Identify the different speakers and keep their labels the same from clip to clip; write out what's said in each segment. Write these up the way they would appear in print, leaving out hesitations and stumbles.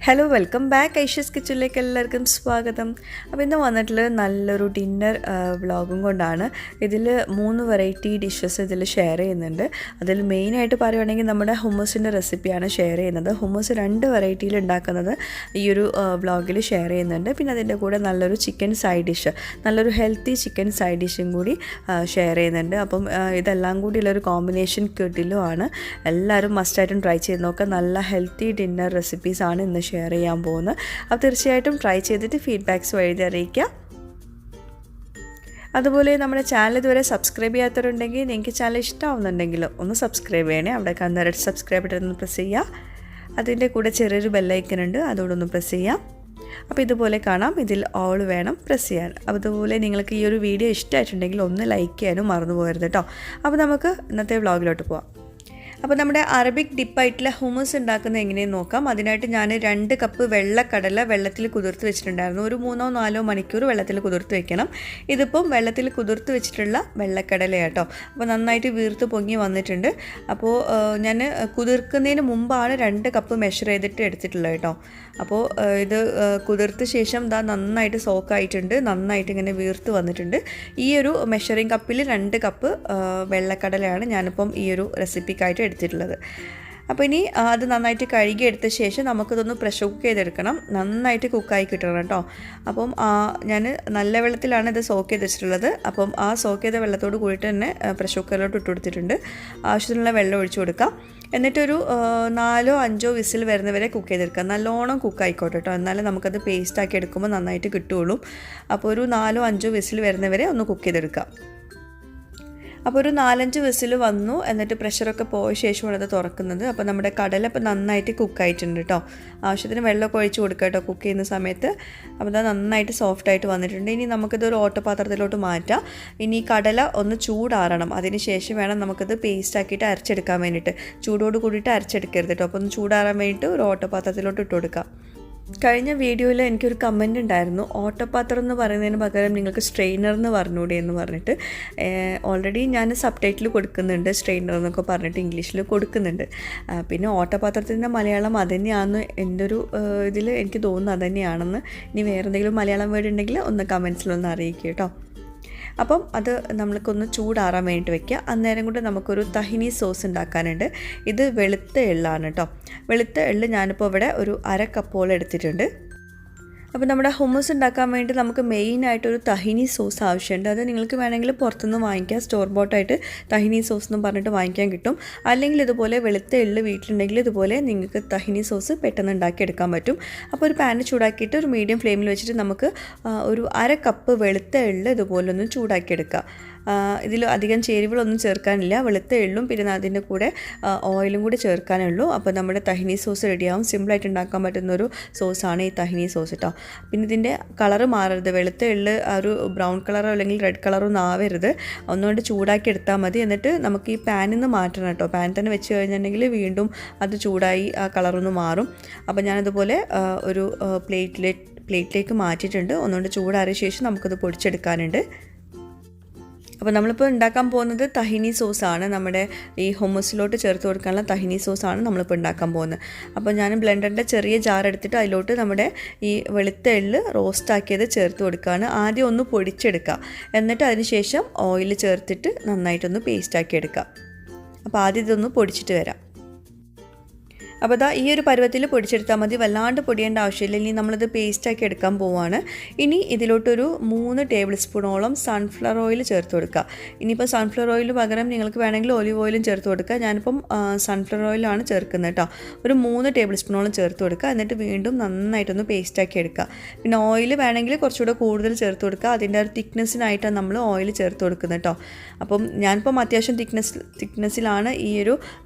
Speaker 1: Hello welcome back ഐഷ്യസ് കിച്ചണിലേക്ക് എല്ലാവർക്കും സ്വാഗതം. അപ്പോൾ ഇന്ന് വന്നിട്ടുള്ളത് നല്ലൊരു ഡിന്നർ വ്ളോഗും കൊണ്ടാണ്. ഇതിൽ 3 വെറൈറ്റി ഡിഷസ് ഇതിൽ ഷെയർ ചെയ്യുന്നുണ്ട്. അതിൽ മെയിനായിട്ട് പറയുകയാണെങ്കിൽ നമ്മുടെ ഹുമ്മസിൻ്റെ റെസിപ്പിയാണ് ഷെയർ ചെയ്യുന്നത്. ഹുമ്മസ് 2 വെറൈറ്റിയിൽ ഉണ്ടാക്കുന്നത് ഈ ഒരു വ്ളോഗിൽ ഷെയർ ചെയ്യുന്നുണ്ട്. പിന്നെ അതിൻ്റെ കൂടെ നല്ലൊരു ചിക്കൻ സൈഡ് ഡിഷ്, നല്ലൊരു ഹെൽത്തി ചിക്കൻ സൈഡ് ഡിഷും കൂടി ഷെയർ ചെയ്യുന്നുണ്ട്. അപ്പം ഇതെല്ലാം കൂടിയുള്ളൊരു കോമ്പിനേഷൻ കിഡിലും ആണ്. എല്ലാവരും മസ്റ്റായിട്ടും ട്രൈ ചെയ്ത് നോക്കുക. നല്ല ഹെൽത്തി ഡിന്നർ റെസിപ്പീസാണ് ഇന്ന് ഷെയർ ചെയ്യാൻ പോകുന്നത്. അപ്പോൾ തീർച്ചയായിട്ടും ട്രൈ ചെയ്തിട്ട് ഫീഡ്ബാക്ക്സ് എഴുതി അറിയിക്കുക. അതുപോലെ നമ്മുടെ ചാനൽ ഇതുവരെ സബ്സ്ക്രൈബ് ചെയ്യാത്തവരുണ്ടെങ്കിൽ നിങ്ങൾക്ക് ചാനൽ ഇഷ്ടമാവുന്നുണ്ടെങ്കിൽ ഒന്ന് സബ്സ്ക്രൈബ് ചെയ്യണേ. അവിടെ കാണുന്ന റെഡ് സബ്സ്ക്രൈബ് ബട്ടൺ ഒന്ന് പ്രസ് ചെയ്യുക. അതിൻ്റെ കൂടെ ചെറിയൊരു ബെല്ലൈക്കൺ ഉണ്ട്, അതോടൊന്ന് പ്രസ് ചെയ്യാം. അപ്പോൾ ഇതുപോലെ കാണാം, ഇതിൽ ഓൾ വേണം പ്രസ് ചെയ്യാൻ. അതുപോലെ നിങ്ങൾക്ക് ഈ ഒരു വീഡിയോ ഇഷ്ടമായിട്ടുണ്ടെങ്കിൽ ഒന്ന് ലൈക്ക് ചെയ്യാനും മറന്നു പോകരുത് കേട്ടോ. അപ്പോൾ നമുക്ക് ഇന്നത്തെ വ്ളോഗിലോട്ട് പോവാം. അപ്പോൾ നമ്മുടെ അറബിക് ഡിപ്പായിട്ടുള്ള ഹുമസ് ഉണ്ടാക്കുന്നത് എങ്ങനെയെന്ന് നോക്കാം. അതിനായിട്ട് ഞാൻ 2 കപ്പ് വെള്ളക്കടല വെള്ളത്തിൽ കുതിർത്ത് വെച്ചിട്ടുണ്ടായിരുന്നു. ഒരു 3-4 മണിക്കൂർ വെള്ളത്തിൽ കുതിർത്ത് വെക്കണം. ഇതിപ്പം വെള്ളത്തിൽ കുതിർത്ത് വെച്ചിട്ടുള്ള വെള്ളക്കടലയാട്ടോ. അപ്പോൾ നന്നായിട്ട് വീർത്ത് പൊങ്ങി വന്നിട്ടുണ്ട്. അപ്പോൾ ഞാൻ കുതിർക്കുന്നതിന് മുമ്പാണ് 2 കപ്പ് മെഷർ ചെയ്തിട്ട് എടുത്തിട്ടുള്ളത് കേട്ടോ. അപ്പോൾ ഇത് കുതിർത്ത ശേഷം ഇതാ നന്നായിട്ട് സോക്കായിട്ടുണ്ട്, നന്നായിട്ട് ഇങ്ങനെ വീർത്ത് വന്നിട്ടുണ്ട്. ഈ ഒരു മെഷറിംഗ് കപ്പിൽ 2 കപ്പ് വെള്ളക്കടലയാണ് ഞാനിപ്പം ഈ ഒരു റെസിപ്പിക്കായിട്ട് എടുത്തിട്ടുള്ളത്. അപ്പോൾ ഇനി അത് നന്നായിട്ട് കഴുകി എടുത്ത ശേഷം നമുക്കിതൊന്ന് പ്രഷർ കുക്ക് ചെയ്തെടുക്കണം. നന്നായിട്ട് കുക്കായി കിട്ടണം കേട്ടോ. അപ്പം ഞാൻ നല്ല വെള്ളത്തിലാണ് ഇത് സോക്ക് ചെയ്ത് വെച്ചിട്ടുള്ളത്. അപ്പം ആ സോക്ക് ചെയ്ത വെള്ളത്തോട് കൂടിയിട്ട് തന്നെ പ്രഷർ കുക്കറിലോട്ട് ഇട്ട് കൊടുത്തിട്ടുണ്ട്. ആവശ്യത്തിനുള്ള വെള്ളം ഒഴിച്ചു കൊടുക്കാം. എന്നിട്ടൊരു 4-5 വിസിൽ വരുന്നവരെ കുക്ക് ചെയ്തെടുക്കാം. നല്ലോണം കുക്കായിക്കോട്ടെ കേട്ടോ, എന്നാലും നമുക്കത് പേസ്റ്റാക്കി എടുക്കുമ്പോൾ നന്നായിട്ട് കിട്ടുകയുള്ളൂ. അപ്പോൾ ഒരു 4-5 വിസിൽ വരുന്നവരെ ഒന്ന് കുക്ക് ചെയ്തെടുക്കാം. അപ്പോൾ ഒരു 4-5 വിസിൽ വന്നു. എന്നിട്ട് പ്രഷറൊക്കെ പോയ ശേഷമാണ് അത് തുറക്കുന്നത്. അപ്പോൾ നമ്മുടെ കടല ഇപ്പോൾ നന്നായിട്ട് കുക്കായിട്ടുണ്ട് കേട്ടോ. ആവശ്യത്തിന് വെള്ളമൊക്കെ ഒഴിച്ച് കൊടുക്കുക കേട്ടോ കുക്ക് ചെയ്യുന്ന സമയത്ത്. അപ്പോൾ അത് നന്നായിട്ട് സോഫ്റ്റായിട്ട് വന്നിട്ടുണ്ട്. ഇനി നമുക്കിതൊരു ഓട്ടപാത്രത്തിലോട്ട് മാറ്റാം. ഇനി കടല ഒന്ന് ചൂടാറണം. അതിന് ശേഷം വേണം നമുക്കത് പേസ്റ്റാക്കിയിട്ട് അരച്ചെടുക്കാൻ വേണ്ടിയിട്ട്. ചൂടോട് കൂടിയിട്ട് അരച്ചെടുക്കരുത് കേട്ടോ. അപ്പോൾ ഒന്ന് ചൂടാറാൻ വേണ്ടിയിട്ട് ഒരു ഓട്ടപാത്രത്തിലോട്ട് ഇട്ട് കൊടുക്കാം. കഴിഞ്ഞ വീഡിയോയിൽ എനിക്കൊരു കമൻറ്റ് ഉണ്ടായിരുന്നു, ഓട്ടപാത്രം എന്ന് പറയുന്നതിന് പകരം നിങ്ങൾക്ക് സ്ട്രെയിനർ എന്ന് പറഞ്ഞൂടെ എന്ന് പറഞ്ഞിട്ട്. ഓൾറെഡി ഞാൻ സബ് ടൈറ്റിൽ കൊടുക്കുന്നുണ്ട്, സ്ട്രെയിനർ എന്നൊക്കെ പറഞ്ഞിട്ട് ഇംഗ്ലീഷിൽ കൊടുക്കുന്നുണ്ട്. പിന്നെ ഓട്ടപാത്രത്തിൻ്റെ മലയാളം അതുതന്നെയാണെന്ന് എൻ്റെ ഒരു ഇതിൽ എനിക്ക് തോന്നുന്നു അതുതന്നെയാണെന്ന്. ഇനി വേറെ എന്തെങ്കിലും മലയാളം വേർഡ് ഉണ്ടെങ്കിൽ ഒന്ന് കമൻസിലൊന്ന് അറിയിക്കുക കേട്ടോ. അപ്പം അത് നമ്മൾക്കൊന്ന് ചൂടാറാൻ വേണ്ടിയിട്ട് വെക്കുക. അന്നേരം കൊണ്ട് നമുക്കൊരു തഹിനി സോസ് ഉണ്ടാക്കാനുണ്ട്. ഇത് വെളുത്ത എള്ളാണ് കേട്ടോ. വെളുത്ത എള്ള് ഞാനിപ്പോൾ ഇവിടെ ഒരു 1/2 കപ്പോളം എടുത്തിട്ടുണ്ട്. അപ്പോൾ നമ്മുടെ ഹുമ്മസ് ഉണ്ടാക്കാൻ വേണ്ടി നമുക്ക് മെയിനായിട്ടൊരു തഹിനി സോസ് ആവശ്യമുണ്ട്. അത് നിങ്ങൾക്ക് വേണമെങ്കിൽ പുറത്തുനിന്ന് വാങ്ങിക്കാം. സ്റ്റോർ ബോട്ടായിട്ട് തഹിനി സോസ് എന്ന് പറഞ്ഞിട്ട് വാങ്ങിക്കാൻ കിട്ടും. അല്ലെങ്കിൽ ഇതുപോലെ വെളുത്ത എള്ള് വീട്ടിലുണ്ടെങ്കിൽ ഇതുപോലെ നിങ്ങൾക്ക് തഹിനി സോസ് പെട്ടെന്ന് ഉണ്ടാക്കിയെടുക്കാൻ പറ്റും. അപ്പോൾ ഒരു പാൻ ചൂടാക്കിയിട്ട് ഒരു മീഡിയം ഫ്ലെയിമിൽ വെച്ചിട്ട് നമുക്ക് ഒരു 1/2 കപ്പ് വെളുത്ത എള്ള് ഇതുപോലെ ഒന്ന് ചൂടാക്കിയെടുക്കുക. ഇതിൽ അധികം ചേരുവകളൊന്നും ചേർക്കാനില്ല. വെളുത്ത എള്ളും പിന്നെ അതിൻ്റെ കൂടെ ഓയിലും കൂടി ചേർക്കാനേ ഉള്ളൂ. അപ്പോൾ നമ്മുടെ തഹിനി സോസ് റെഡിയാവും. സിമ്പിളായിട്ട് ഉണ്ടാക്കാൻ പറ്റുന്നൊരു സോസാണ് ഈ തഹിനി സോസ് കേട്ടോ. പിന്നെ ഇതിൻ്റെ കളറ് മാറരുത്. വെളുത്ത എള്ള് ഒരു ബ്രൗൺ കളറോ അല്ലെങ്കിൽ റെഡ് കളറോ ഒന്നും ആവരുത്. ഒന്നുകൊണ്ട് ചൂടാക്കി എടുത്താൽ മതി. എന്നിട്ട് നമുക്ക് ഈ പാനിൽ നിന്ന് മാറ്റണം കേട്ടോ. പാൻ തന്നെ വെച്ച് കഴിഞ്ഞിട്ടുണ്ടെങ്കിൽ വീണ്ടും അത് ചൂടായി ആ കളറൊന്ന് മാറും. അപ്പോൾ ഞാനതുപോലെ ഒരു പ്ലേറ്റിലേക്ക് മാറ്റിയിട്ടുണ്ട്. ഒന്നുകൊണ്ട് ചൂടാറിയ ശേഷം നമുക്കത് പൊടിച്ചെടുക്കാനുണ്ട്. അപ്പോൾ നമ്മളിപ്പോൾ ഉണ്ടാക്കാൻ പോകുന്നത് തഹിനി സോസാണ്. നമ്മുടെ ഈ ഹുമ്മസിലോട്ട് ചേർത്ത് കൊടുക്കാനുള്ള തഹിനി സോസാണ് നമ്മളിപ്പോൾ ഉണ്ടാക്കാൻ പോകുന്നത്. അപ്പോൾ ഞാൻ ബ്ലെൻഡറിൻ്റെ ചെറിയ ജാർ എടുത്തിട്ട് അതിലോട്ട് നമ്മുടെ ഈ വെളുത്ത എള്ള് റോസ്റ്റാക്കിയത് ചേർത്ത് കൊടുക്കുകയാണ്. ആദ്യം ഒന്ന് പൊടിച്ചെടുക്കുക. എന്നിട്ട് അതിന് ശേഷം ഓയിൽ ചേർത്തിട്ട് നന്നായിട്ടൊന്ന് പേസ്റ്റാക്കി എടുക്കുക. അപ്പോൾ ആദ്യം ഇതൊന്ന് പൊടിച്ചിട്ട് വരാം. അപ്പോൾ ഇതാ ഈ ഒരു പരുവത്തിൽ പൊടിച്ചെടുത്താൽ മതി. വല്ലാണ്ട് പൊടിയേണ്ട ആവശ്യമില്ല. ഇനി നമ്മളിത് പേസ്റ്റാക്കി എടുക്കാൻ പോവുകയാണ്. ഇനി ഇതിലോട്ടൊരു 3 ടേബിൾ സ്പൂണോളം സൺഫ്ലവർ ഓയിൽ ചേർത്ത് കൊടുക്കുക. ഇനിയിപ്പോൾ സൺഫ്ലവർ ഓയിൽ പകരം നിങ്ങൾക്ക് വേണമെങ്കിൽ ഒലിവ് ഓയിലും ചേർത്ത് കൊടുക്കുക. ഞാനിപ്പം സൺഫ്ലവർ ഓയിലാണ് ചേർക്കുന്നത് കേട്ടോ. ഒരു 3 ടേബിൾ സ്പൂണോളം ചേർത്ത് കൊടുക്കുക. എന്നിട്ട് വീണ്ടും നന്നായിട്ടൊന്ന് പേസ്റ്റാക്കി എടുക്കുക. പിന്നെ ഓയിൽ വേണമെങ്കിൽ കുറച്ചുകൂടെ കൂടുതൽ ചേർത്ത് കൊടുക്കുക. അതിൻ്റെ ഒരു തിക്നെസ്സിനായിട്ടാണ് നമ്മൾ ഓയിൽ ചേർത്ത് കൊടുക്കുന്നത് കേട്ടോ. അപ്പം ഞാനിപ്പം അത്യാവശ്യം തിക്നെസ്സിലാണ് ഈ ഒരു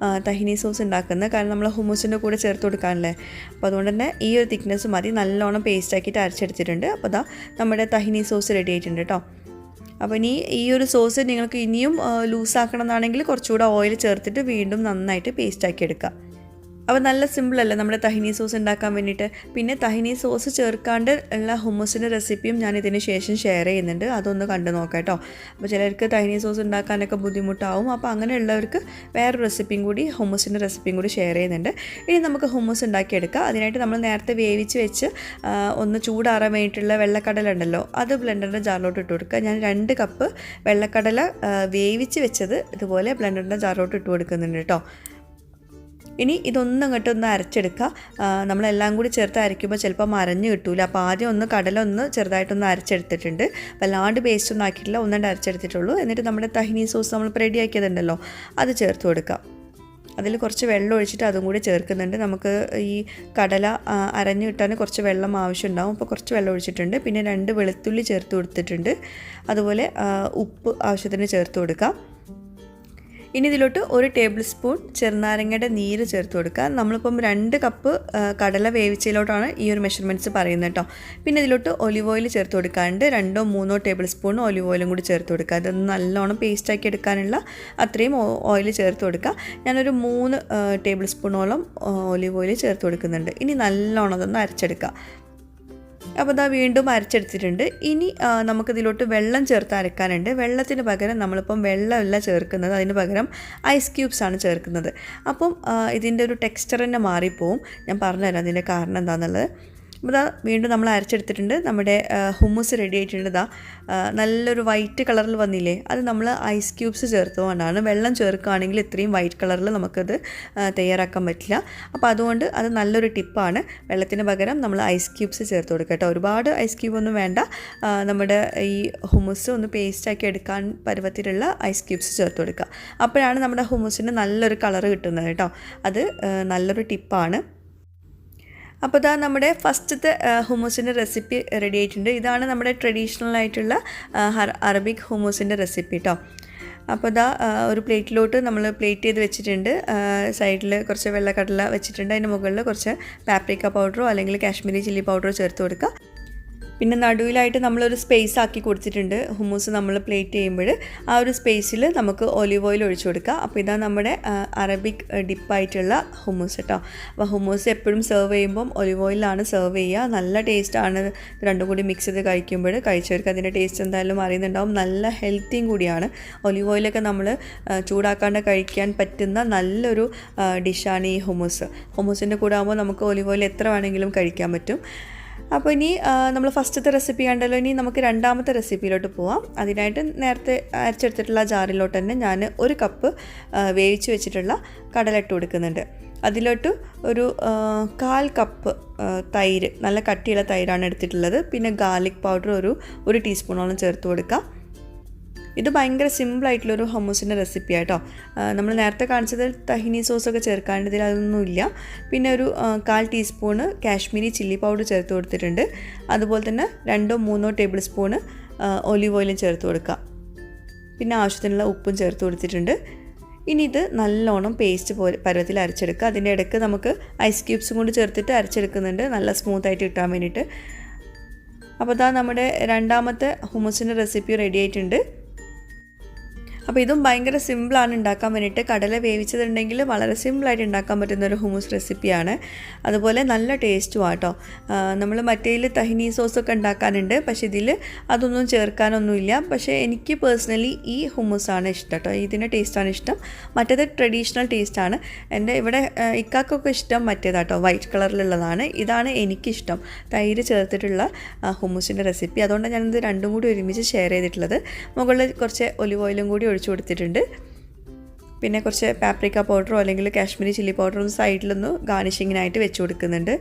Speaker 1: തഹിനി സോസ് ഉണ്ടാക്കുന്നത്. കാരണം നമ്മൾ ഹുമ്മസിൻ്റെ കൂടെ ചേർത്ത് കൊടുക്കാനല്ലേ. അപ്പോൾ അതുകൊണ്ട് തന്നെ ഈ ഒരു തിക്നെസ് മതി. നല്ലോണം പേസ്റ്റാക്കിയിട്ട് അരച്ചെടുത്തിട്ടുണ്ട്. അപ്പോൾ അതാ നമ്മുടെ തഹിനി സോസ് റെഡി ആയിട്ടുണ്ട് കേട്ടോ. അപ്പോൾ ഇനി ഈ ഒരു സോസ് നിങ്ങൾക്ക് ഇനിയും ലൂസാക്കണം എന്നാണെങ്കിൽ കുറച്ചുകൂടെ ഓയിൽ ചേർത്തിട്ട് വീണ്ടും നന്നായിട്ട് പേസ്റ്റാക്കി എടുക്കുക. അപ്പോൾ നല്ല സിമ്പിളല്ലേ നമ്മുടെ തഹിനി സോസ് ഉണ്ടാക്കാൻ വേണ്ടിയിട്ട്. പിന്നെ തഹിനി സോസ് ചേർക്കാണ്ട് ഉള്ള ഹുമ്മസിൻ്റെ റെസിപ്പിയും ഞാൻ ഇതിന് ശേഷം ഷെയർ ചെയ്യുന്നുണ്ട്, അതൊന്ന് കണ്ടു നോക്കാം കേട്ടോ. അപ്പോൾ ചിലർക്ക് തഹിനി സോസ് ഉണ്ടാക്കാനൊക്കെ ബുദ്ധിമുട്ടാവും, അപ്പോൾ അങ്ങനെയുള്ളവർക്ക് വേറെ റെസിപ്പിയും കൂടി ഹുമ്മസിൻ്റെ റെസിപ്പിയും കൂടി ഷെയർ ചെയ്യുന്നുണ്ട്. ഇനി നമുക്ക് ഹുമ്മസ് ഉണ്ടാക്കിയെടുക്കാം. അതിനായിട്ട് നമ്മൾ നേരത്തെ വേവിച്ച് വെച്ച് ഒന്ന് ചൂടാറാൻ വേണ്ടിയിട്ടുള്ള വെള്ളക്കടല ഉണ്ടല്ലോ, അത് ബ്ലെൻഡറിൻ്റെ ജാറിലോട്ട് ഇട്ട് കൊടുക്കുക. ഞാൻ 2 കപ്പ് വെള്ളക്കടല വേവിച്ച് വെച്ചത് ഇതുപോലെ ബ്ലെൻഡറിൻ്റെ ജാറിലോട്ട് ഇട്ട് കൊടുക്കുന്നുണ്ട് കേട്ടോ. ഇനി ഇതൊന്നും ഒന്ന് അരച്ചെടുക്കുക. നമ്മളെല്ലാം കൂടി ചേർത്ത് അരയ്ക്കുമ്പോൾ ചിലപ്പോൾ മരഞ്ഞ് കിട്ടൂല. അപ്പോൾ ആദ്യം ഒന്ന് കടല ഒന്ന് ചെറുതായിട്ടൊന്ന് അരച്ചെടുത്തിട്ടുണ്ട്, വല്ലാണ്ട് പേസ്റ്റ് ഒന്നും ആക്കിയിട്ടില്ല, ഒന്നുകൊണ്ട് അരച്ചെടുത്തിട്ടുള്ളൂ. എന്നിട്ട് നമ്മുടെ തഹിനി സോസ് നമ്മൾ റെഡി ആക്കിയതുണ്ടല്ലോ അത് ചേർത്ത് കൊടുക്കുക. അതിൽ കുറച്ച് വെള്ളം ഒഴിച്ചിട്ട് അതും കൂടി ചേർക്കുന്നുണ്ട്. നമുക്ക് ഈ കടല അരഞ്ഞ് കിട്ടാൻ കുറച്ച് വെള്ളം ആവശ്യമുണ്ടാകും, അപ്പോൾ കുറച്ച് വെള്ളം ഒഴിച്ചിട്ടുണ്ട്. പിന്നെ 2 വെളുത്തുള്ളി ചേർത്ത് കൊടുത്തിട്ടുണ്ട്. അതുപോലെ ഉപ്പ് ആവശ്യത്തിന് ചേർത്ത് കൊടുക്കാം. ഇനി ഇതിലോട്ട് 1 ടേബിൾ സ്പൂൺ ചെറുനാരങ്ങയുടെ നീര് ചേർത്ത് കൊടുക്കുക. നമ്മളിപ്പം 2 കപ്പ് കടല വേവിച്ചതിലോട്ടാണ് ഈ ഒരു മെഷർമെൻറ്റ്സ് പറയുന്നത് കേട്ടോ. പിന്നെ ഇതിലോട്ട് ഒലിവ് ഓയിൽ ചേർത്ത് കൊടുക്കാണ്ട് 2-3 ടേബിൾ സ്പൂൺ ഒലിവ് ഓയിലും കൂടി ചേർത്ത് കൊടുക്കുക. അതൊന്ന് നല്ലോണം പേസ്റ്റാക്കി എടുക്കാനുള്ള അത്രയും ഓയിൽ ചേർത്ത് കൊടുക്കുക. ഞാനൊരു 3 ടേബിൾ സ്പൂണോളം ഒലിവ് ഓയിൽ ചേർത്ത് കൊടുക്കുന്നുണ്ട്. ഇനി നല്ലോണം അതൊന്ന് അരച്ചെടുക്കുക. അപ്പോൾ ഇതാ വീണ്ടും അരച്ചെടുത്തിട്ടുണ്ട്. ഇനി നമുക്കിതിലോട്ട് വെള്ളം ചേർത്ത് അരക്കാനുണ്ട്. വെള്ളത്തിന് പകരം നമ്മളിപ്പം വെള്ളമല്ല ചേർക്കുന്നത്, അതിന് പകരം ഐസ് ക്യൂബ്സാണ് ചേർക്കുന്നത്. അപ്പം ഇതിൻ്റെ ഒരു ടെക്സ്ചർ തന്നെ മാറിപ്പോവും. ഞാൻ പറഞ്ഞുതരാം അതിൻ്റെ കാരണം എന്താണെന്നുള്ളത്. അപ്പോൾ ഇതാ വീണ്ടും നമ്മൾ അരച്ചെടുത്തിട്ടുണ്ട്. നമ്മുടെ ഹുമ്മസ് റെഡി ആയിട്ടുണ്ട്. ഇതാ നല്ലൊരു വൈറ്റ് കളറിൽ വന്നില്ലേ, അത് നമ്മൾ ഐസ് ക്യൂബ്സ് ചേർത്തുകൊണ്ടാണ്. വെള്ളം ചേർക്കുകയാണെങ്കിൽ ഇത്രയും വൈറ്റ് കളറിൽ നമുക്കത് തയ്യാറാക്കാൻ പറ്റില്ല. അപ്പോൾ അതുകൊണ്ട് അത് നല്ലൊരു ടിപ്പാണ്. വെള്ളത്തിന് പകരം നമ്മൾ ഐസ് ക്യൂബ്സ് ചേർത്ത് കൊടുക്കുക കേട്ടോ. ഒരുപാട് ഐസ് ക്യൂബ് ഒന്നും വേണ്ട. നമ്മുടെ ഈ ഹുമ്മസ് ഒന്ന് പേസ്റ്റാക്കി എടുക്കാൻ പരുവത്തിലുള്ള ഐസ് ക്യൂബ്സ് ചേർത്ത് കൊടുക്കുക. അപ്പോഴാണ് നമ്മുടെ ഹുമ്മസിന് നല്ലൊരു കളറ് കിട്ടുന്നത് കേട്ടോ. അത് നല്ലൊരു ടിപ്പാണ്. അപ്പോൾ ഇതാ നമ്മുടെ ഫസ്റ്റത്തെ ഹുമ്മസിൻ്റെ റെസിപ്പി റെഡി ആയിട്ടുണ്ട്. ഇതാണ് നമ്മുടെ ട്രഡീഷണൽ ആയിട്ടുള്ള അറബിക് ഹുമ്മസിൻ്റെ റെസിപ്പി കേട്ടോ. അപ്പോൾ ഇതാ ഒരു പ്ലേറ്റിലോട്ട് നമ്മൾ പ്ലേറ്റ് ചെയ്ത് വെച്ചിട്ടുണ്ട്. സൈഡിൽ കുറച്ച് വെള്ളക്കടല വെച്ചിട്ടുണ്ട്. അതിന് മുകളിൽ കുറച്ച് പാപ്രിക്ക പൗഡറോ അല്ലെങ്കിൽ കാശ്മീരി ചില്ലി പൗഡറോ ചേർത്ത് കൊടുക്കുക. പിന്നെ നടുവിലായിട്ട് നമ്മളൊരു സ്പേസ് ആക്കി കൊടുത്തിട്ടുണ്ട്. ഹുമ്മസ് നമ്മൾ പ്ലേറ്റ് ചെയ്യുമ്പോൾ ആ ഒരു സ്പേസിൽ നമുക്ക് ഒലിവ് ഓയിൽ ഒഴിച്ചു കൊടുക്കുക. അപ്പോൾ ഇതാ നമ്മുടെ അറബിക് ഡിപ്പായിട്ടുള്ള ഹുമ്മസ് കേട്ടോ. അപ്പോൾ ഹുമ്മസ് എപ്പോഴും സെർവ് ചെയ്യുമ്പം ഒലിവ് ഓയിലാണ് സെർവ് ചെയ്യുക. നല്ല ടേസ്റ്റാണ്. രണ്ടും കൂടി മിക്സ് ചെയ്ത് കഴിക്കുമ്പോൾ കഴിച്ചവർക്ക് അതിൻ്റെ ടേസ്റ്റ് എന്തായാലും അറിയുന്നുണ്ടാവും. നല്ല ഹെൽത്തിയും കൂടിയാണ്. ഒലിവ് ഓയിലൊക്കെ നമ്മൾ ചൂടാക്കാണ്ട് കഴിക്കാൻ പറ്റുന്ന നല്ലൊരു ഡിഷാണ് ഈ ഹുമ്മസ്. ഹുമ്മസിൻ്റെ കൂടെ ആകുമ്പോൾ നമുക്ക് ഒലിവ് ഓയിൽ എത്ര വേണമെങ്കിലും കഴിക്കാൻ പറ്റും. അപ്പോൾ ഇനി നമ്മൾ ഫസ്റ്റത്തെ റെസിപ്പി കണ്ടല്ലോ, ഇനി നമുക്ക് രണ്ടാമത്തെ റെസിപ്പിയിലോട്ട് പോവാം. അതിനായിട്ട് നേരത്തെ അരച്ചെടുത്തിട്ടുള്ള ജാറിലോട്ട് തന്നെ ഞാൻ 1 കപ്പ് വേവിച്ച് വെച്ചിട്ടുള്ള കടല ഇട്ട് കൊടുക്കുന്നുണ്ട്. അതിലോട്ട് ഒരു 1/4 കപ്പ് തൈര്, നല്ല കട്ടിയുള്ള തൈരാണ് എടുത്തിട്ടുള്ളത്. പിന്നെ ഗാർലിക് പൗഡർ ഒരു ടീസ്പൂണോളം ചേർത്ത് കൊടുക്കുക. ഇത് ഭയങ്കര സിമ്പിളായിട്ടുള്ളൊരു ഹുമ്മസിൻ്റെ റെസിപ്പി ആയിട്ടോ. നമ്മൾ നേരത്തെ കാണിച്ചതിൽ തഹിനി സോസൊക്കെ ചേർക്കാണ്ട് ഇതിൽ അതൊന്നുമില്ല. പിന്നെ ഒരു 1/4 ടീസ്പൂണ് കാശ്മീരി ചില്ലി പൗഡർ ചേർത്ത് കൊടുത്തിട്ടുണ്ട്. അതുപോലെ തന്നെ 2-3 ടേബിൾ സ്പൂണ് ഒലിവ് ഓയിലും ചേർത്ത് കൊടുക്കുക. പിന്നെ ആവശ്യത്തിനുള്ള ഉപ്പും ചേർത്ത് കൊടുത്തിട്ടുണ്ട്. ഇനി ഇത് നല്ലോണം പേസ്റ്റ് പരുവത്തിൽ അരച്ചെടുക്കുക. അതിൻ്റെ ഇടയ്ക്ക് നമുക്ക് ഐസ് ക്യൂബ്സും കൊണ്ട് ചേർത്തിട്ട് അരച്ചെടുക്കുന്നുണ്ട്, നല്ല സ്മൂത്തായിട്ട് കിട്ടാൻ വേണ്ടിയിട്ട്. അപ്പോൾ ഇതാ നമ്മുടെ രണ്ടാമത്തെ ഹുമ്മസിൻ്റെ റെസിപ്പി റെഡി ആയിട്ടുണ്ട്. അപ്പോൾ ഇതും ഭയങ്കര സിമ്പിളാണ് ഉണ്ടാക്കാൻ വേണ്ടിയിട്ട്. കടല വേവിച്ചതുണ്ടെങ്കിൽ വളരെ സിമ്പിളായിട്ട് ഉണ്ടാക്കാൻ പറ്റുന്നൊരു ഹുമ്മസ് റെസിപ്പിയാണ്. അതുപോലെ നല്ല ടേസ്റ്റും ആട്ടോ. നമ്മൾ മറ്റേതിൽ തഹിനി സോസൊക്കെ ഉണ്ടാക്കാനുണ്ട്, പക്ഷേ ഇതിൽ അതൊന്നും ചേർക്കാനൊന്നുമില്ല. പക്ഷേ എനിക്ക് പേഴ്സണലി ഈ ഹുമ്മസാണ് ഇഷ്ടം കേട്ടോ. ഇതിൻ്റെ ടേസ്റ്റാണ് ഇഷ്ടം. മറ്റേത് ട്രഡീഷണൽ ടേസ്റ്റാണ്. എൻ്റെ ഇവിടെ ഇക്കാക്കൊക്കെ ഇഷ്ടം മറ്റേതാട്ടോ, വൈറ്റ് കളറിലുള്ളതാണ്. ഇതാണ് എനിക്കിഷ്ടം, തൈര് ചേർത്തിട്ടുള്ള ഹുമ്മസിൻ്റെ റെസിപ്പി. അതുകൊണ്ടാണ് ഞാനിത് രണ്ടും കൂടി ഒരുമിച്ച് ഷെയർ ചെയ്തിട്ടുള്ളത്. മുകളിൽ കുറച്ച് ഒലിവ് ഓയിലും കൂടി ഒഴിച്ചു കൊടുത്തിട്ടുണ്ട്. പിന്നെ കുറച്ച് പാപ്രിക്ക പൗഡറോ അല്ലെങ്കിൽ കാശ്മീരി ചില്ലി പൗഡറോ സൈഡിലൊന്ന് ഗാർണിഷിങ്ങിനായിട്ട് വെച്ച് കൊടുക്കുന്നുണ്ട്.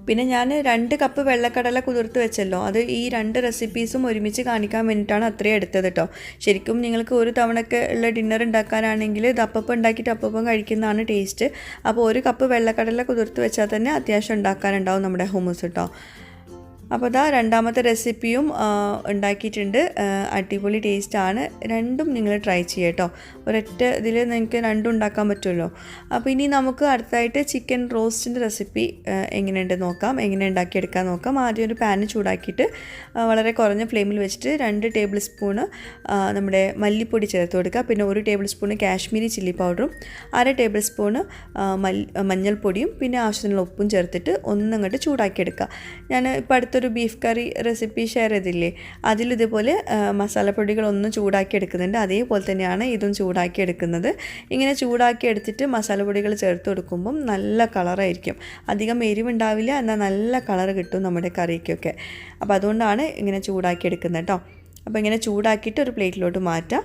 Speaker 1: പിന്നെ ഞാൻ 2 കപ്പ് വെള്ളക്കടല കുതിർത്ത് വെച്ചല്ലോ, അത് ഈ 2 റെസിപ്പീസും ഒരുമിച്ച് കാണിക്കാൻ വേണ്ടിയിട്ടാണ് അത്രയും എടുത്തത് കേട്ടോ. ശരിക്കും നിങ്ങൾക്ക് ഒരു തവണയൊക്കെ ഉള്ള ഡിന്നർ ഉണ്ടാക്കാനാണെങ്കിൽ ഇത് അപ്പം ഉണ്ടാക്കിയിട്ട് അപ്പം കഴിക്കുന്നതാണ് ടേസ്റ്റ്. അപ്പോൾ 1 കപ്പ് വെള്ളക്കടല കുതിർത്ത് വെച്ചാൽ തന്നെ അത്യാവശ്യം ഉണ്ടാക്കാനുണ്ടാവും നമ്മുടെ ഹുമ്മസ് കേട്ടോ. അപ്പോൾ ഇതാ രണ്ടാമത്തെ റെസിപ്പിയും ഉണ്ടാക്കിയിട്ടുണ്ട്. അടിപൊളി ടേസ്റ്റാണ്. രണ്ടും നിങ്ങൾ ട്രൈ ചെയ്യുക കേട്ടോ. ഒരൊറ്റ ഇതിൽ നിങ്ങൾക്ക് രണ്ടും ഉണ്ടാക്കാൻ പറ്റുമല്ലോ. അപ്പോൾ ഇനി നമുക്ക് അടുത്തായിട്ട് ചിക്കൻ റോസ്റ്റിൻ്റെ റെസിപ്പി എങ്ങനെയുണ്ട് നോക്കാം, എങ്ങനെ ഉണ്ടാക്കിയെടുക്കാൻ നോക്കാം. ആദ്യം ഒരു പാന് ചൂടാക്കിയിട്ട് വളരെ കുറഞ്ഞ ഫ്ലെയിമിൽ വെച്ചിട്ട് 2 ടേബിൾ സ്പൂണ് നമ്മുടെ മല്ലിപ്പൊടി ചേർത്ത് കൊടുക്കുക. പിന്നെ 1 ടേബിൾ സ്പൂണ് കാശ്മീരി ചില്ലി പൗഡറും 1/2 ടേബിൾ സ്പൂണ് മഞ്ഞൾപ്പൊടിയും പിന്നെ ആവശ്യത്തിനുള്ള ഉപ്പും ചേർത്തിട്ട് ഒന്നങ്ങോട്ട് ചൂടാക്കിയെടുക്കുക. ഞാൻ ഇപ്പോൾ അടുത്തൊരു ബീഫ് കറി റെസിപ്പി ഷെയർ ചെയ്തില്ലേ, അതിലിതുപോലെ മസാലപ്പൊടികളൊന്നും ചൂടാക്കി എടുക്കുന്നുണ്ട്. അതേപോലെ തന്നെയാണ് ഇതും ചൂടാക്കി എടുക്കുന്നത്. ഇങ്ങനെ ചൂടാക്കി എടുത്തിട്ട് മസാലപ്പൊടികൾ ചേർത്ത് കൊടുക്കുമ്പം നല്ല കളറായിരിക്കും. അധികം എരിവുണ്ടാവില്ല, എന്നാൽ നല്ല കളർ കിട്ടും നമ്മുടെ കറിക്കൊക്കെ. അപ്പോൾ അതുകൊണ്ടാണ് ഇങ്ങനെ ചൂടാക്കി എടുക്കുന്നത് കേട്ടോ. അപ്പോൾ ഇങ്ങനെ ചൂടാക്കിയിട്ട് ഒരു പ്ലേറ്റിലോട്ട് മാറ്റാം.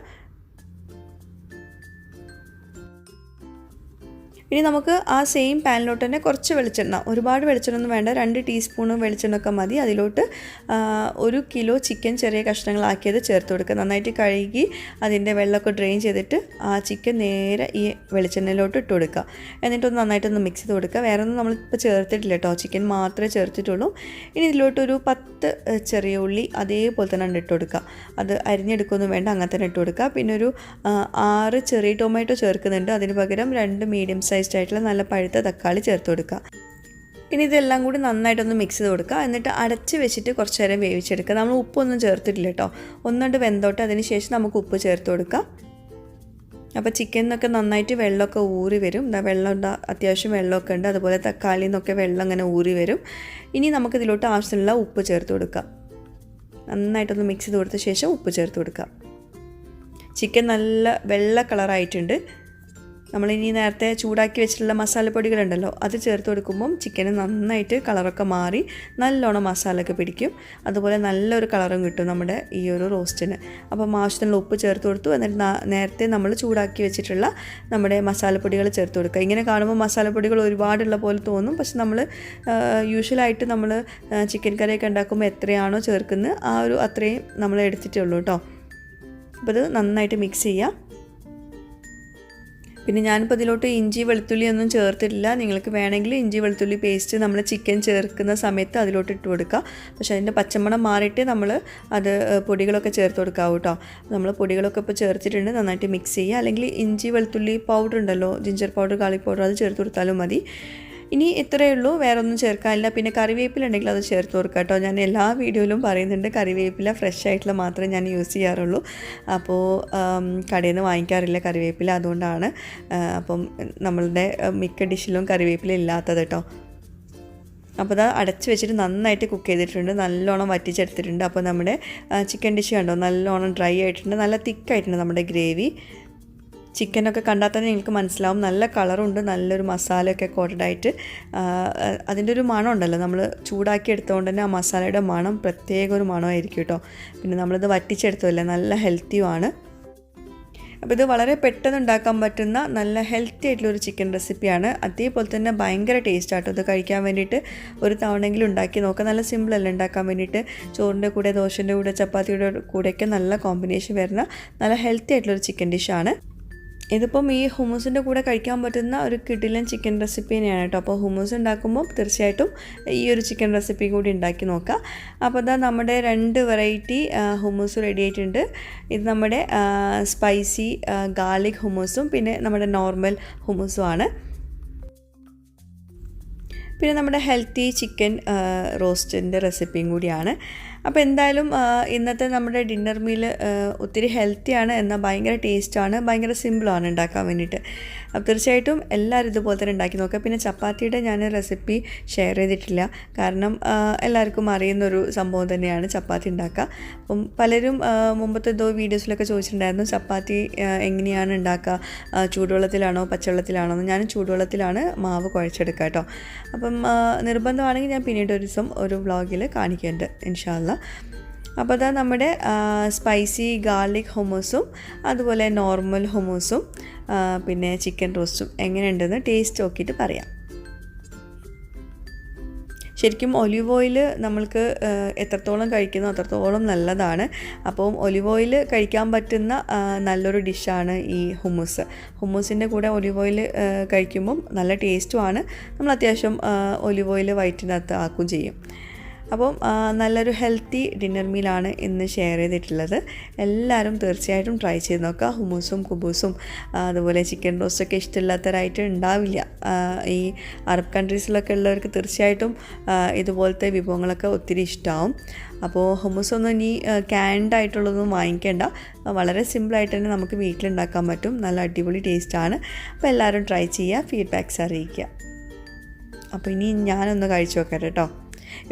Speaker 1: ഇനി നമുക്ക് ആ സെയിം പാനിലോട്ട് തന്നെ കുറച്ച് വെളിച്ചെണ്ണ, ഒരുപാട് വെളിച്ചെണ്ണ ഒന്നും വേണ്ട, 2 ടീസ്പൂൺ വെളിച്ചെണ്ണയൊക്കെ മതി. അതിലോട്ട് 1 കിലോ ചിക്കൻ ചെറിയ കഷ്ണങ്ങളാക്കിയത് ചേർത്ത് കൊടുക്കുക. നന്നായിട്ട് കഴുകി അതിൻ്റെ വെള്ളമൊക്കെ ഡ്രെയിൻ ചെയ്തിട്ട് ആ ചിക്കൻ നേരെ ഈ വെളിച്ചെണ്ണയിലോട്ട് ഇട്ട് കൊടുക്കുക. എന്നിട്ടൊന്ന് നന്നായിട്ടൊന്ന് മിക്സ് ചെയ്ത് കൊടുക്കുക. വേറെ ഒന്നും നമ്മളിപ്പോൾ ചേർത്തിട്ടില്ല കേട്ടോ, ചിക്കൻ മാത്രമേ ചേർത്തിട്ടുള്ളൂ. ഇനി ഇതിലോട്ടൊരു 10 ചെറിയ ഉള്ളി അതേപോലെ തന്നെ ഇട്ട് കൊടുക്കുക. അത് അരിഞ്ഞെടുക്കൊന്നും വേണ്ട, അങ്ങനെ തന്നെ ഇട്ട് കൊടുക്കുക. പിന്നെ ഒരു 6 ചെറിയ ടൊമാറ്റോ ചേർക്കുന്നുണ്ട്. അതിന് പകരം 2 മീഡിയം സൈസ് ആയിട്ടുള്ള നല്ല പഴുത്ത തക്കാളി ചേർത്ത് കൊടുക്കുക. ഇനി ഇതെല്ലാം കൂടി നന്നായിട്ടൊന്ന് മിക്സ് ചെയ്ത് കൊടുക്കുക. എന്നിട്ട് അടച്ച് വെച്ചിട്ട് കുറച്ച് നേരം വേവിച്ചെടുക്കുക. നമ്മൾ ഉപ്പൊന്നും ചേർത്തിട്ടില്ല കേട്ടോ, ഒന്നുകൊണ്ട് വെന്തോട്ട്. അതിന് ശേഷം നമുക്ക് ഉപ്പ് ചേർത്ത് കൊടുക്കാം. അപ്പോൾ ചിക്കനിന്നൊക്കെ നന്നായിട്ട് വെള്ളമൊക്കെ ഊറി വരും. വെള്ളം അത്യാവശ്യം വെള്ളമൊക്കെ ഉണ്ട്. അതുപോലെ തക്കാളിയിൽ നിന്നൊക്കെ വെള്ളം അങ്ങനെ ഊറി വരും. ഇനി നമുക്കിതിലോട്ട് ആവശ്യമുള്ള ഉപ്പ് ചേർത്ത് കൊടുക്കാം. നന്നായിട്ടൊന്ന് മിക്സ് ചെയ്ത് കൊടുത്ത ശേഷം ഉപ്പ് ചേർത്ത് കൊടുക്കുക. ചിക്കൻ നല്ല വെള്ള കളറായിട്ടുണ്ട്. നമ്മളിനി നേരത്തെ ചൂടാക്കി വെച്ചിട്ടുള്ള മസാലപ്പൊടികളുണ്ടല്ലോ, അത് ചേർത്ത് കൊടുക്കുമ്പം ചിക്കന് നന്നായിട്ട് കളറൊക്കെ മാറി നല്ലോണം മസാലയൊക്കെ പിടിക്കും. അതുപോലെ നല്ലൊരു കളറും കിട്ടും നമ്മുടെ ഈ ഒരു റോസ്റ്റിന്. അപ്പം ആവശ്യത്തിനുള്ള ഉപ്പ് ചേർത്ത് കൊടുത്തു. എന്നിട്ട് നേരത്തെ നമ്മൾ ചൂടാക്കി വെച്ചിട്ടുള്ള നമ്മുടെ മസാലപ്പൊടികൾ ചേർത്ത് കൊടുക്കുക. ഇങ്ങനെ കാണുമ്പോൾ മസാലപ്പൊടികൾ ഒരുപാടുള്ള പോലെ തോന്നും. പക്ഷെ നമ്മൾ യൂഷ്വലായിട്ട് നമ്മൾ ചിക്കൻ കറിയൊക്കെ ഉണ്ടാക്കുമ്പോൾ എത്രയാണോ ചേർക്കുന്നത് ആ ഒരു അത്രയും നമ്മൾ എടുത്തിട്ടേ ഉള്ളൂ കേട്ടോ. അപ്പോൾ ഇത് നന്നായിട്ട് മിക്സ് ചെയ്യാം. പിന്നെ ഞാനിപ്പോൾ ഇതിലോട്ട് ഇഞ്ചി വെളുത്തുള്ളി ഒന്നും ചേർത്തിട്ടില്ല. നിങ്ങൾക്ക് വേണമെങ്കിൽ ഇഞ്ചി വെളുത്തുള്ളി പേസ്റ്റ് നമ്മൾ ചിക്കൻ ചേർക്കുന്ന സമയത്ത് അതിലോട്ട് ഇട്ട് കൊടുക്കുക. പക്ഷേ അതിൻ്റെ പച്ചമണം മാറിയിട്ട് നമ്മൾ അത് പൊടികളൊക്കെ ചേർത്ത് കൊടുക്കാവൂ കേട്ടോ. നമ്മൾ പൊടികളൊക്കെ ഇപ്പോൾ ചേർത്തിട്ടുണ്ട്, നന്നായിട്ട് മിക്സ് ചെയ്യുക. അല്ലെങ്കിൽ ഇഞ്ചി വെളുത്തുള്ളി പൗഡർ ഉണ്ടല്ലോ, ജിഞ്ചർ പൗഡർ, ഗാർലിക് പൗഡർ, അത് ചേർത്ത് കൊടുത്താലും മതി. ഇനി ഇത്രയേ ഉള്ളൂ, വേറെ ഒന്നും ചേർക്കാനില്ല. പിന്നെ കറിവേപ്പില ഉണ്ടെങ്കിൽ അത് ചേർത്ത് കൊടുക്കുക കേട്ടോ. ഞാൻ എല്ലാ വീഡിയോയിലും പറയുന്നുണ്ട് കറിവേപ്പില ഫ്രഷ് ആയിട്ടുള്ള മാത്രമേ ഞാൻ യൂസ് ചെയ്യാറുള്ളൂ. അപ്പോൾ കടയിൽ നിന്ന് വാങ്ങിക്കാറില്ല കറിവേപ്പില, അതുകൊണ്ടാണ് അപ്പം നമ്മളുടെ മിക്ക ഡിഷിലും കറിവേപ്പില ഇല്ലാത്തത് കേട്ടോ. അപ്പോൾ അത് അടച്ച് വെച്ചിട്ട് നന്നായിട്ട് കുക്ക് ചെയ്തിട്ടുണ്ട്, നല്ലോണം വറ്റിച്ചെടുത്തിട്ടുണ്ട്. അപ്പോൾ നമ്മുടെ ചിക്കൻ ഡിഷ് കണ്ടോ, നല്ലോണം ഡ്രൈ ആയിട്ടുണ്ട്, നല്ല തിക്കായിട്ടുണ്ട് നമ്മുടെ ഗ്രേവി. ചിക്കനൊക്കെ കണ്ടാൽ തന്നെ നിങ്ങൾക്ക് മനസ്സിലാവും, നല്ല കളറുണ്ട്, നല്ലൊരു മസാലയൊക്കെ കോട്ടഡായിട്ട്. അതിൻ്റെ ഒരു മണം ഉണ്ടല്ലോ, നമ്മൾ ചൂടാക്കി എടുത്തുകൊണ്ട് തന്നെ ആ മസാലയുടെ മണം പ്രത്യേക ഒരു മണമായിരിക്കും കേട്ടോ. പിന്നെ നമ്മളിത് വറ്റിച്ചെടുത്തതല്ലേ, നല്ല ഹെൽത്തിയുമാണ്. അപ്പോൾ ഇത് വളരെ പെട്ടെന്ന് ഉണ്ടാക്കാൻ പറ്റുന്ന നല്ല ഹെൽത്തി ആയിട്ടുള്ളൊരു ചിക്കൻ റെസിപ്പിയാണ്. അതേപോലെ തന്നെ ഭയങ്കര ടേസ്റ്റ് ആട്ടോ. ഇത് കഴിക്കാൻ വേണ്ടിയിട്ട് ഒരു തവണയെങ്കിലും ഉണ്ടാക്കി നോക്കാം. നല്ല സിമ്പിളല്ല ഉണ്ടാക്കാൻ വേണ്ടിയിട്ട്. ചോറിൻ്റെ കൂടെ, ദോശൻ്റെ കൂടെ, ചപ്പാത്തിയുടെ കൂടെയൊക്കെ നല്ല കോമ്പിനേഷൻ വരുന്ന നല്ല ഹെൽത്തി ആയിട്ടുള്ളൊരു ചിക്കൻ ഡിഷാണ്. ഇതിപ്പം ഈ ഹുമ്മൂസിൻ്റെ കൂടെ കഴിക്കാൻ പറ്റുന്ന ഒരു കിടിലൻ ചിക്കൻ റെസിപ്പി തന്നെയാണ് കേട്ടോ. അപ്പോൾ ഹുമ്മൂസ് ഉണ്ടാക്കുമ്പോൾ തീർച്ചയായിട്ടും ഈ ഒരു ചിക്കൻ റെസിപ്പി കൂടി ഉണ്ടാക്കി നോക്കാം. അപ്പോൾ ഇതാ നമ്മുടെ 2 വെറൈറ്റി ഹുമ്മൂസ് റെഡി ആയിട്ടുണ്ട്. ഇത് നമ്മുടെ സ്പൈസി ഗാർലിക് ഹുമ്മൂസും പിന്നെ നമ്മുടെ നോർമൽ ഹുമ്മൂസും ആണ്. പിന്നെ നമ്മുടെ ഹെൽത്തി ചിക്കൻ റോസ്റ്റിൻ്റെ റെസിപ്പിയും കൂടിയാണ്. അപ്പോൾ എന്തായാലും ഇന്നത്തെ നമ്മുടെ ഡിന്നർ മീൽ ഒത്തിരി ഹെൽത്തിയാണ്, എന്നാൽ ഭയങ്കര ടേസ്റ്റാണ്, ഭയങ്കര സിമ്പിളാണ് ഉണ്ടാക്കാൻ വേണ്ടിയിട്ട്. അപ്പോൾ തീർച്ചയായിട്ടും എല്ലാവരും ഇതുപോലെ തന്നെ ഉണ്ടാക്കി നോക്കുക. പിന്നെ ചപ്പാത്തിയുടെ ഞാൻ റെസിപ്പി ഷെയർ ചെയ്തിട്ടില്ല, കാരണം എല്ലാവർക്കും അറിയുന്നൊരു സംഭവം തന്നെയാണ് ചപ്പാത്തി ഉണ്ടാക്കുക. അപ്പം പലരും മുമ്പത്തെ വീഡിയോസിലൊക്കെ ചോദിച്ചിട്ടുണ്ടായിരുന്നു ചപ്പാത്തി എങ്ങനെയാണ് ഉണ്ടാക്കുക, ചൂടുവെള്ളത്തിലാണോ പച്ചവെള്ളത്തിലാണോ എന്ന്. ഞാൻ ചൂടുവെള്ളത്തിലാണ് മാവ് കുഴച്ചെടുക്കുക കേട്ടോ. അപ്പം നിർബന്ധമാണെങ്കിൽ ഞാൻ പിന്നീട് ഒരു ദിവസം ഒരു വ്ളോഗിൽ കാണിക്കുന്നുണ്ട് ഇൻഷാ അല്ലാ. അപ്പോൾ അതാ നമ്മുടെ സ്പൈസി ഗാർലിക് ഹുമ്മൂസും അതുപോലെ നോർമൽ ഹുമ്മൂസും പിന്നെ ചിക്കൻ റോസ്റ്റും എങ്ങനെയുണ്ടെന്ന് ടേസ്റ്റ് നോക്കിയിട്ട് പറയാം. ശരിക്കും ഒലിവ് ഓയിൽ നമ്മൾക്ക് എത്രത്തോളം കഴിക്കുന്നോ അത്രത്തോളം നല്ലതാണ്. അപ്പം ഒലിവ് ഓയിൽ കഴിക്കാൻ പറ്റുന്ന നല്ലൊരു ഡിഷാണ് ഈ ഹുമ്മൂസ്. ഹുമ്മൂസിൻ്റെ കൂടെ ഒലിവ് ഓയിൽ കഴിക്കുമ്പം നല്ല ടേസ്റ്റുമാണ്. നമ്മൾ അത്യാവശ്യം ഒലിവ് ഓയിൽ വയറ്റിനകത്ത് ആക്കുകയും ചെയ്യും. അപ്പം നല്ലൊരു ഹെൽത്തി ഡിന്നർ മീലാണ് ഇന്ന് ഷെയർ ചെയ്തിട്ടുള്ളത്. എല്ലാവരും തീർച്ചയായിട്ടും ട്രൈ ചെയ്ത് നോക്കുക. ഹുമൂസും കുബൂസും അതുപോലെ ചിക്കൻ റോസ്റ്റൊക്കെ ഇഷ്ടമില്ലാത്തവരായിട്ട് ഉണ്ടാവില്ല. ഈ അറബ് കൺട്രീസിലൊക്കെ ഉള്ളവർക്ക് തീർച്ചയായിട്ടും ഇതുപോലത്തെ വിഭവങ്ങളൊക്കെ ഒത്തിരി ഇഷ്ടമാവും. അപ്പോൾ ഹുമൂസൊന്നും ഇനി ക്യാൻഡായിട്ടുള്ളതൊന്നും വാങ്ങിക്കേണ്ട, വളരെ സിമ്പിളായിട്ട് തന്നെ നമുക്ക് വീട്ടിലുണ്ടാക്കാൻ പറ്റും. നല്ല അടിപൊളി ടേസ്റ്റാണ്. അപ്പോൾ എല്ലാവരും ട്രൈ ചെയ്യുക, ഫീഡ്ബാക്ക്സ് അറിയിക്കുക. അപ്പോൾ ഇനി ഞാനൊന്ന് കഴിച്ചു നോക്കട്ടെ കേട്ടോ.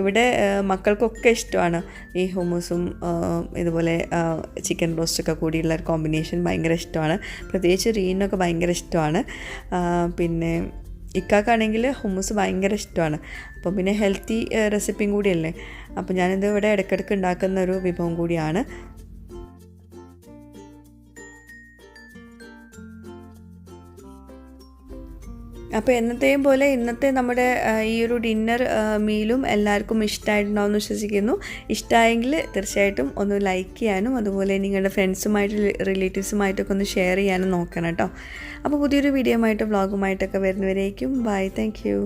Speaker 1: ഇവിടെ മക്കൾക്കൊക്കെ ഇഷ്ടമാണ് ഈ ഹുമൂസും ഇതുപോലെ ചിക്കൻ റോസ്റ്റൊക്കെ കൂടിയുള്ള ഒരു കോമ്പിനേഷൻ ഭയങ്കര ഇഷ്ടമാണ്. പ്രത്യേകിച്ച് റീനൊക്കെ ഭയങ്കര ഇഷ്ടമാണ്. പിന്നെ ഇക്കാക്കാണെങ്കിൽ ഹുമൂസ് ഭയങ്കര ഇഷ്ടമാണ്. അപ്പം പിന്നെ ഹെൽത്തി റെസിപ്പിയും കൂടിയല്ലേ. അപ്പോൾ ഞാനിത് ഇവിടെ ഇടയ്ക്കിടയ്ക്ക് ഉണ്ടാക്കുന്ന ഒരു വിഭവം കൂടിയാണ്. അപ്പോൾ എന്നത്തെയും പോലെ ഇന്നത്തെ നമ്മുടെ ഈ ഒരു ഡിന്നർ മീലും എല്ലാവർക്കും ഇഷ്ടമായിട്ടുണ്ടാവുമെന്ന് വിശ്വസിക്കുന്നു. ഇഷ്ടമായെങ്കിൽ തീർച്ചയായിട്ടും ഒന്ന് ലൈക്ക് ചെയ്യാനും അതുപോലെ നിങ്ങളുടെ ഫ്രണ്ട്സുമായിട്ട് റിലേറ്റീവ്സുമായിട്ടൊക്കെ ഒന്ന് ഷെയർ ചെയ്യാനും നോക്കണം കേട്ടോ. അപ്പോൾ പുതിയൊരു വീഡിയോ ആയിട്ട് വ്ളോഗുമായിട്ടൊക്കെ വരുന്നവരേക്കും ബൈ. Thank you.